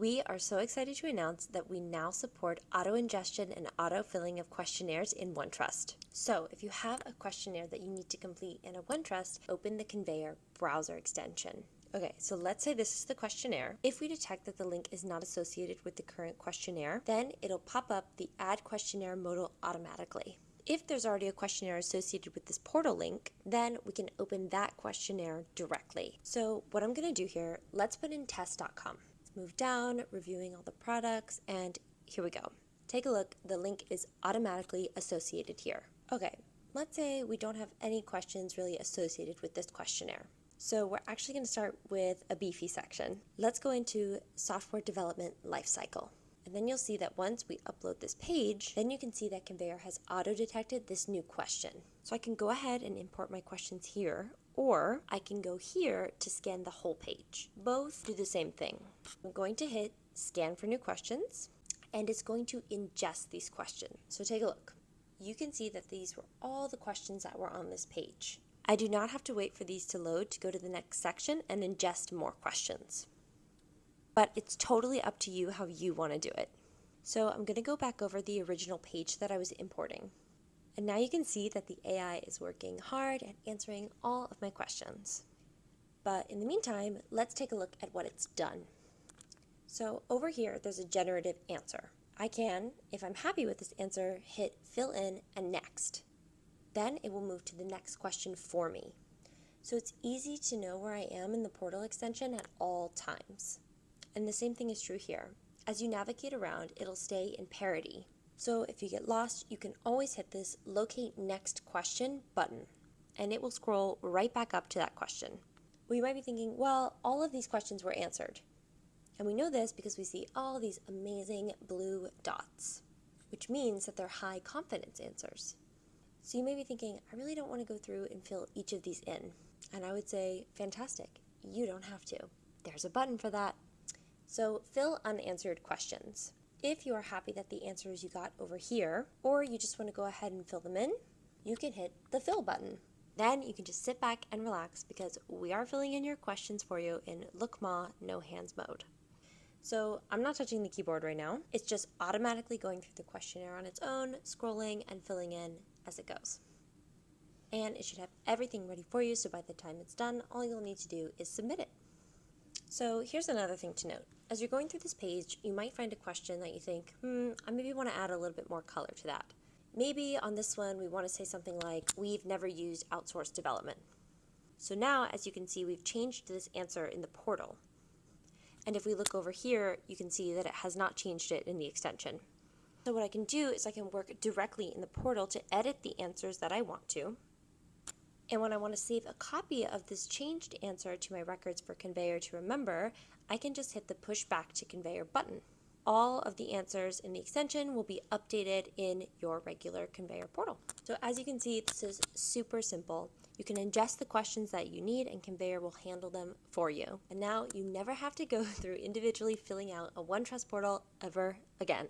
We are so excited to announce that we now support auto-ingestion and auto-filling of questionnaires in OneTrust. So if you have a questionnaire that you need to complete in a OneTrust, open the Conveyor browser extension. Okay, so let's say this is the questionnaire. If we detect that the link is not associated with the current questionnaire, then it'll pop up the Add Questionnaire modal automatically. If there's already a questionnaire associated with this portal link, then we can open that questionnaire directly. So what I'm going to do here, let's put in test.com. Let's move down, reviewing all the products, and here we go. Take a look, the link is automatically associated here. Okay, let's say we don't have any questions really associated with this questionnaire. So we're actually going to start with a beefy section. Let's go into software development lifecycle. And then you'll see that once we upload this page, then you can see that Conveyor has auto-detected this new question. So I can go ahead and import my questions here, or I can go here to scan the whole page. Both do the same thing. I'm going to hit scan for new questions, and it's going to ingest these questions. So take a look. You can see that these were all the questions that were on this page. I do not have to wait for these to load to go to the next section and ingest more questions. But it's totally up to you how you want to do it. So I'm going to go back over the original page that I was importing. And now you can see that the AI is working hard at answering all of my questions. But in the meantime, let's take a look at what it's done. So over here, there's a generative answer. I can, if I'm happy with this answer, hit fill in and next. Then it will move to the next question for me. So it's easy to know where I am in the portal extension at all times. And the same thing is true here. As you navigate around, it'll stay in parity. So if you get lost, you can always hit this Locate Next Question button, and it will scroll right back up to that question. Well, you might be thinking, well, all of these questions were answered. And we know this because we see all these amazing blue dots, which means that they're high confidence answers. So you may be thinking, I really don't want to go through and fill each of these in. And I would say, fantastic, you don't have to. There's a button for that. So fill unanswered questions. If you are happy that the answers you got over here, or you just want to go ahead and fill them in, you can hit the fill button. Then you can just sit back and relax because we are filling in your questions for you in Look Ma, No Hands mode. So I'm not touching the keyboard right now. It's just automatically going through the questionnaire on its own, scrolling and filling in as it goes. And it should have everything ready for you, so by the time it's done, all you'll need to do is submit it. So here's another thing to note. As you're going through this page, you might find a question that you think, I maybe want to add a little bit more color to that. Maybe on this one, we want to say something like, we've never used outsourced development. So now, as you can see, we've changed this answer in the portal. And if we look over here, you can see that it has not changed it in the extension. So what I can do is I can work directly in the portal to edit the answers that I want to. And when I want to save a copy of this changed answer to my records for Conveyor to remember, I can just hit the Push Back to Conveyor button. All of the answers in the extension will be updated in your regular Conveyor portal. So as you can see, this is super simple. You can ingest the questions that you need and Conveyor will handle them for you. And now you never have to go through individually filling out a OneTrust portal ever again.